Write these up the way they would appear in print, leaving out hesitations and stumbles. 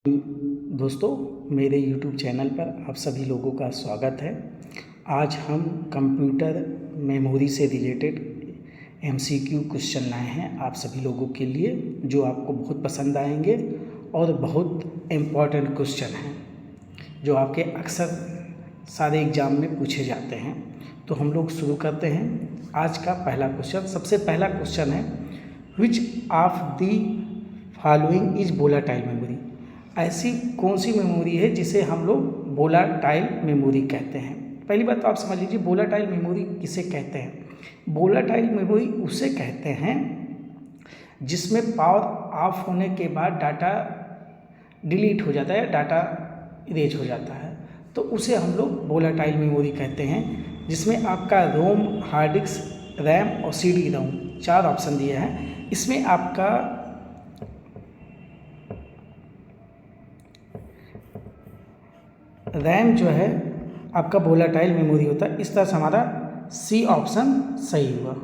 दोस्तों, मेरे YouTube channel पर आप सभी लोगों का स्वागत है। आज हम कंप्यूटर मेमोरी से रिलेटेड MCQ क्वेश्चन लाए हैं आप सभी लोगों के लिए, जो आपको बहुत पसंद आएंगे और बहुत इम्पॉर्टेंट क्वेश्चन हैं जो आपके अक्सर सारे एग्ज़ाम में पूछे जाते हैं। तो हम लोग शुरू करते हैं। आज का पहला क्वेश्चन, सबसे पहला क्वेश्चन है, which of the following is volatile memory. ऐसी कौन सी मेमोरी है जिसे हम लोग वोलेटाइल मेमोरी कहते हैं। पहली बात तो आप समझ लीजिए, वोलेटाइल मेमोरी किसे कहते हैं। वोलेटाइल मेमोरी उसे कहते हैं जिसमें पावर ऑफ होने के बाद डाटा डिलीट हो जाता है, डाटा इरेज हो जाता है, तो उसे हम लोग वोलेटाइल मेमोरी कहते हैं। जिसमें आपका रोम, हार्ड डिस्क, रैम और CD रोम 4 ऑप्शन दिए हैं। इसमें आपका रैम जो है आपका वोलेटाइल मेमोरी होता है। इस तरह से हमारा C ऑप्शन सही हुआ।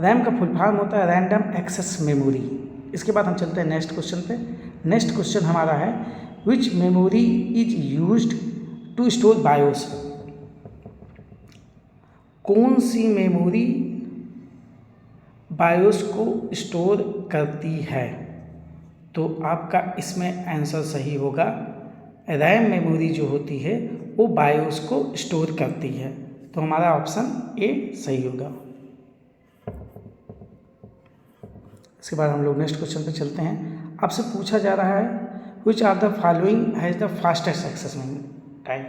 रैम का फुल फॉर्म होता है रैंडम एक्सेस मेमोरी। इसके बाद हम चलते हैं नेक्स्ट क्वेश्चन पे। नेक्स्ट क्वेश्चन हमारा है, which memory is used to store BIOS. कौन सी मेमोरी बायोस को स्टोर करती है। तो आपका इसमें आंसर सही होगा, रैम मेमोरी जो होती है वो बायोस को स्टोर करती है। तो हमारा ऑप्शन A सही होगा। इसके बाद हम लोग नेक्स्ट क्वेश्चन पे चलते हैं। आपसे पूछा जा रहा है, which are the following has the fastest access time.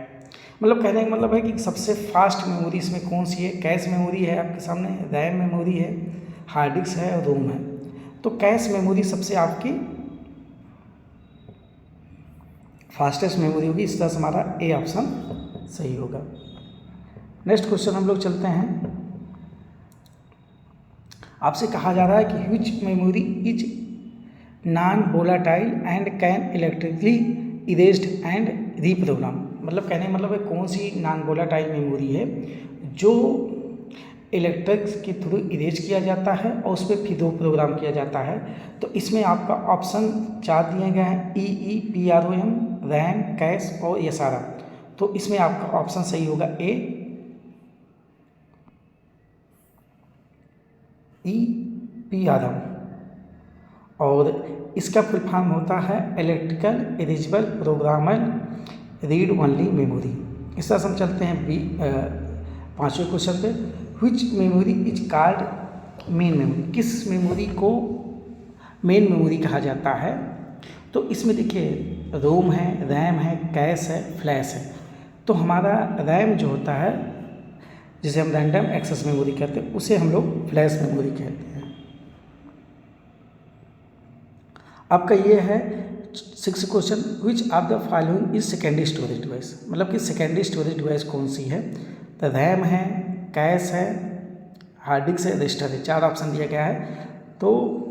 मतलब कहने का मतलब है कि सबसे फास्ट मेमोरी इसमें कौन सी है। कैश मेमोरी है आपके सामने, रैम मेमोरी है, हार्ड डिस्क है और रोम है। तो कैश मेमोरी सबसे आपकी फास्टेस्ट मेमोरी होगी। इस तरह से हमारा A ऑप्शन सही होगा। नेक्स्ट क्वेश्चन हम लोग चलते हैं। आपसे कहा जा रहा है कि which memory is non volatile and can electrically erased and reprogram. मतलब कहने का मतलब है कौन सी नॉन वोलेटाइल मेमोरी है जो इलेक्ट्रिक्स के थ्रू इरेज किया जाता है और उस पर फिर प्रोग्राम किया जाता है। तो इसमें आपका ऑप्शन 4 दिए गए हैं, EEPROM, रैम, कैश और SRM। तो इसमें आपका ऑप्शन सही होगा A, EEPROM। और इसका फुल फॉर्म होता है electrical erasable programmable read only memory. इस तरह से हम चलते हैं पाँचवें क्वेश्चन पे, which memory is called main memory. किस मेमोरी को मेन मेमोरी कहा जाता है। तो इसमें देखिए रोम है, रैम है, कैश है, फ्लैश है। तो हमारा रैम जो होता है जिसे हम रैंडम एक्सेस मेमोरी कहते हैं, उसे हम लोग फ्लैश मेमोरी कहते हैं। आपका ये है 6 question, which of the following is secondary storage device. मतलब कि सेकेंडरी स्टोरेज डिवाइस कौन सी है। तो रैम है, कैश है, हार्ड डिस्क है, रजिस्टर है। 4 ऑप्शन दिया गया है। तो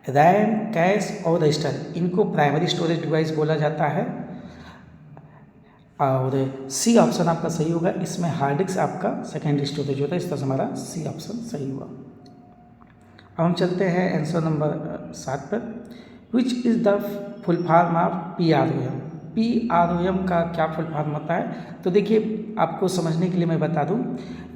रैम, कैश और रजिस्टर, इनको प्राइमरी स्टोरेज डिवाइस बोला जाता है। और C ऑप्शन आपका सही होगा। इसमें हार्ड डिस्क आपका सेकेंडरी स्टोरेज होता है। इस तरह से हमारा C ऑप्शन सही हुआ। अब हम चलते हैं आंसर नंबर 7 पर, which is the full form of PROM। PROM का क्या फुल फॉर्म होता है। तो देखिए आपको समझने के लिए मैं बता दूं,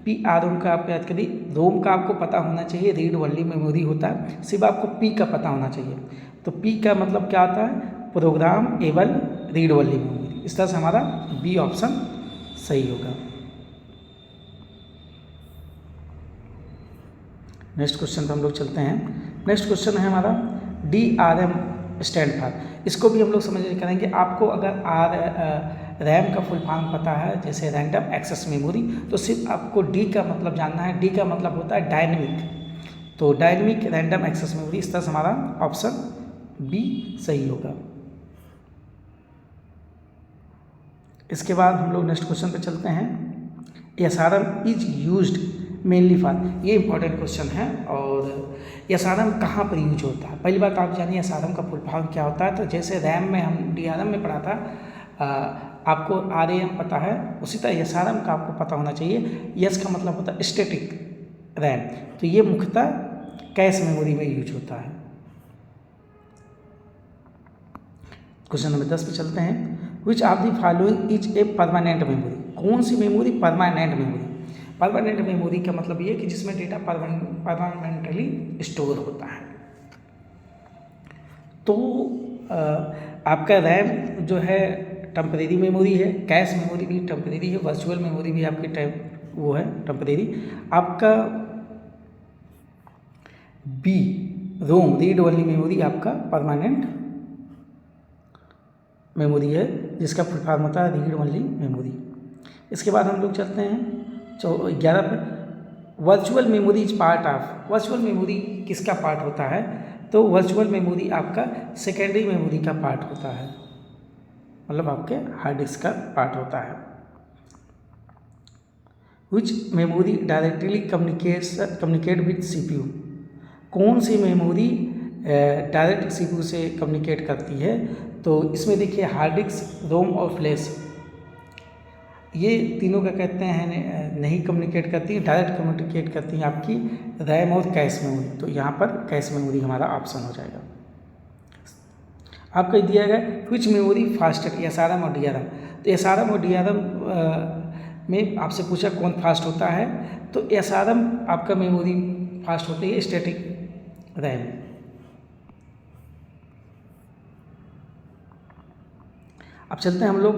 PROM का आप याद करिए, रोम का आपको पता होना चाहिए, रीड ओनली मेमोरी होता है। सिर्फ आपको P का पता होना चाहिए। तो P का मतलब क्या होता है, programmable read only memory. इस तरह से हमारा B ऑप्शन सही होगा। नेक्स्ट क्वेश्चन पर हम लोग चलते हैं। नेक्स्ट क्वेश्चन है हमारा, DRM स्टैंड फॉर। इसको भी हम लोग समझ करेंगे। आपको अगर रैम का फुल फॉर्म पता है, जैसे रैंडम एक्सेस मेमोरी, तो सिर्फ आपको D का मतलब जानना है। D का मतलब होता है डायनेमिक। तो डायनेमिक रैंडम एक्सेस मेमोरी। इस तरह से हमारा ऑप्शन B सही होगा। इसके बाद हम लोग नेक्स्ट क्वेश्चन पे चलते हैं। SRM is used mainly for. ये इंपॉर्टेंट क्वेश्चन है। और SRM कहाँ पर यूज होता है। पहली बात आप जानिए SRM का फुल फॉर्म क्या होता है। तो जैसे रैम में हम DRM में पढ़ा था, आपको RAM पता है, उसी तरह SRM का आपको पता होना चाहिए। S का मतलब होता है स्टैटिक रैम। तो ये मुख्यतः कैश मेमोरी में यूज होता है। क्वेश्चन नंबर 10 पे चलते हैं। Which of the following is a permanent memory, कौन सी memory permanent memory. Permanent memory का मतलब ये कि जिसमें डेटा परमानेंटली स्टोर होता है। तो आपका रैम जो है टेम्परेरी मेमोरी है, कैश मेमोरी भी टेम्परेरी है, वर्चुअल मेमोरी भी आपकी वो है टेम्परेरी। आपका B ROM read only memory आपका परमानेंट मेमोरी है, जिसका फुल फॉर्म होता है रीड ओनली मेमोरी। इसके बाद हम लोग चलते हैं 11 पे। Virtual memory is part of, virtual memory किसका पार्ट होता है, तो वर्चुअल मेमोरी आपका सेकेंडरी मेमोरी का पार्ट होता है, मतलब आपके हार्ड डिस्क का पार्ट होता है। Which memory directly communicate with CPU, कौन सी मेमोरी डायरेक्ट CPU से कम्युनिकेट करती है, तो इसमें देखिए हार्ड डिस्क, रोम और फ्लैश, ये तीनों क्या कहते हैं नहीं कम्युनिकेट करती हैं, डायरेक्ट कम्युनिकेट करती हैं आपकी रैम और कैश मेमोरी। तो यहाँ पर कैश मेमोरी हमारा ऑप्शन हो जाएगा। आपको दिया गया विच मेमोरी फास्टर, SRM और DRM। तो SRM और DRM में आपसे पूछा कौन फास्ट होता है, तो SRM आपका मेमोरी फास्ट होती है, स्टैटिक रैम। अब चलते हैं हम लोग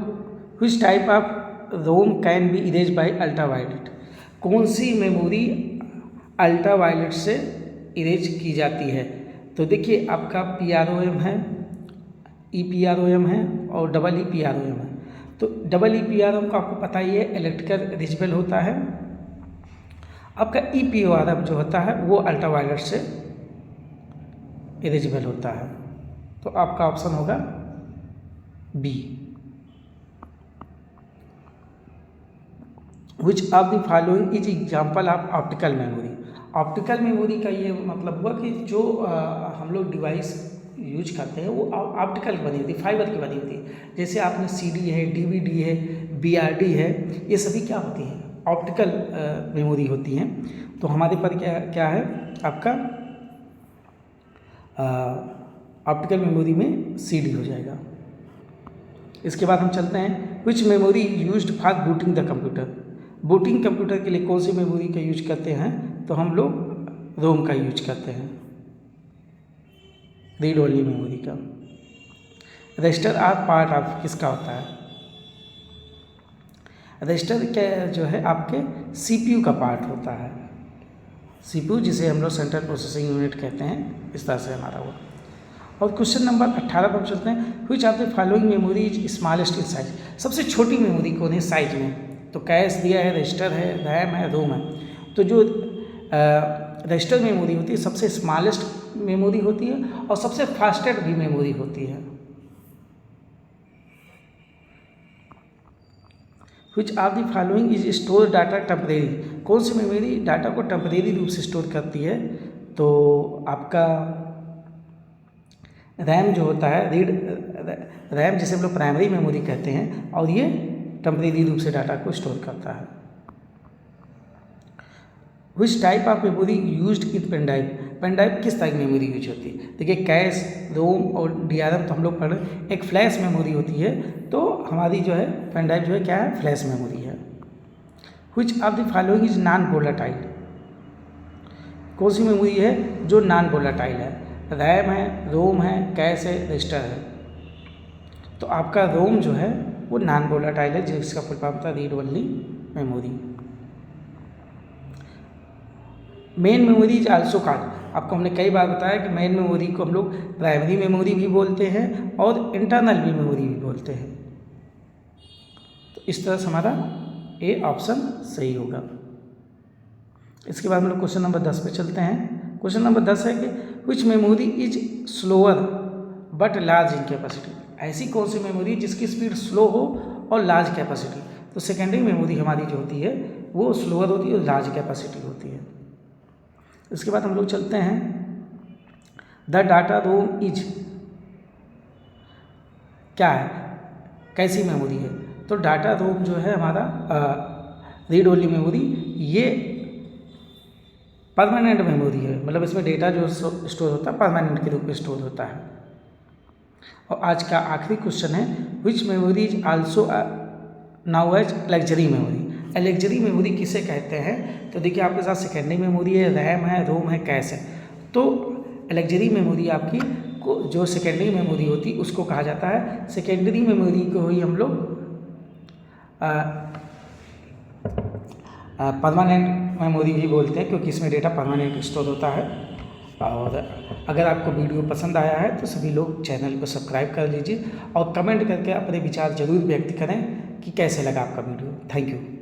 which type of ROM can be erase by ultraviolet, कौन सी मेमोरी अल्ट्रावायलेट से इरेज की जाती है। तो देखिए आपका PROM है, EPROM है और EEPROM है। तो EEPROM का आपको पता ही है इलेक्ट्रिकल रिजबल होता है। आपका EPROM जो होता है वो अल्ट्रावायलेट से इरेजिबल होता है। तो आपका ऑप्शन होगा B. Which of the following is example of optical memory, optical memory का ये मतलब हुआ कि जो हम लोग डिवाइस यूज करते हैं वो ऑप्टिकल बनी होती है, फाइबर की बनी होती है। जैसे आपने CD है, DVD है, BRD है, ये सभी क्या होती हैं, ऑप्टिकल मेमोरी होती हैं। तो हमारे पर क्या है आपका ऑप्टिकल मेमोरी में CD हो जाएगा। इसके बाद हम चलते हैं which memory used for booting the computer, booting computer के लिए कौन सी मेमोरी का यूज करते हैं, तो हम लोग रोम का यूज करते हैं, रीड ओनली मेमोरी का। रजिस्टर आर पार्ट ऑफ किसका होता है, रजिस्टर क्या जो है आपके CPU का पार्ट होता है, CPU जिसे हम लोग सेंट्रल प्रोसेसिंग यूनिट कहते हैं, इस तरह से हमारा हुआ। और क्वेश्चन नंबर 18 पर हम चलते हैं which of the following memory is smallest in size, सबसे छोटी मेमोरी कौन है साइज में, तो कैश दिया है, रजिस्टर है, रैम है, रोम है। तो जो रजिस्टर मेमोरी होती है सबसे स्मॉलेस्ट मेमोरी होती है और सबसे फास्टेस्ट भी मेमोरी होती है। विच of the following is store data temporary, कौन सी मेमोरी डाटा को टेम्परेरी रूप से स्टोर करती है, तो आपका रैम जो होता है रैम जिसे हम लोग प्राइमरी मेमोरी कहते हैं, और ये टेम्परेरी रूप से डाटा को स्टोर करता है। Which type of memory used in pen drive, pen drive किस तरह की मेमोरी यूज होती है, देखिए कैश, रोम और DRM तो हम लोग पढ़ रहे, एक फ्लैश मेमोरी होती है, तो हमारी जो है पेन ड्राइव जो है क्या है, फ्लैश मेमोरी है। विच of the following is non volatile, कौन सी मेमोरी है जो नॉन वोलेटाइल है, रैम है, रोम है, कैश है, रजिस्टर है। तो आपका रोम जो है वो नॉन वोलेटाइल है, जिसका फुल फॉर्म था read only memory. Main memory is also called, आपको हमने कई बार बताया कि मेन मेमोरी को हम लोग प्राइमरी मेमोरी भी बोलते हैं और इंटरनल भी मेमोरी भी बोलते हैं। तो इस तरह से हमारा ए ऑप्शन सही होगा। इसके बाद हम लोग क्वेश्चन नंबर 10 पे चलते हैं। क्वेश्चन नंबर 10 है कि which memory is slower but large in capacity, ऐसी कौन सी मेमोरी जिसकी स्पीड स्लो हो और लार्ज कैपेसिटी। तो सेकेंडरी मेमोरी हमारी जो होती है वो स्लोअर होती है और लार्ज कैपेसिटी होती है। इसके बाद हम लोग चलते हैं द डाटा रोम इज क्या है, कैसी मेमोरी है। तो डाटा रोम जो है हमारा रीड ओनली मेमोरी, ये परमानेंट मेमोरी है, मतलब इसमें डेटा जो स्टोर होता है परमानेंट के रूप में स्टोर होता है। और आज का आखिरी क्वेश्चन है, which memory is also known as auxiliary memory. Auxiliary memory किसे कहते हैं? तो देखिए आपके साथ सेकेंडरी मेमोरी है, रैम है, रोम है, कैश है। तो लग्जरी मेमोरी आपकी को जो सेकेंडरी मेमोरी होती है उसको कहा जाता है। सेकेंडरी मेमोरी को ही हम लोग परमानेंट मेमोरी भी बोलते हैं, क्योंकि इसमें डेटा परमानेंट स्टोर होता है। और अगर आपको वीडियो पसंद आया है तो सभी लोग चैनल को सब्सक्राइब कर लीजिए और कमेंट करके अपने विचार जरूर व्यक्त करें कि कैसे लगा आपका वीडियो। Thank you.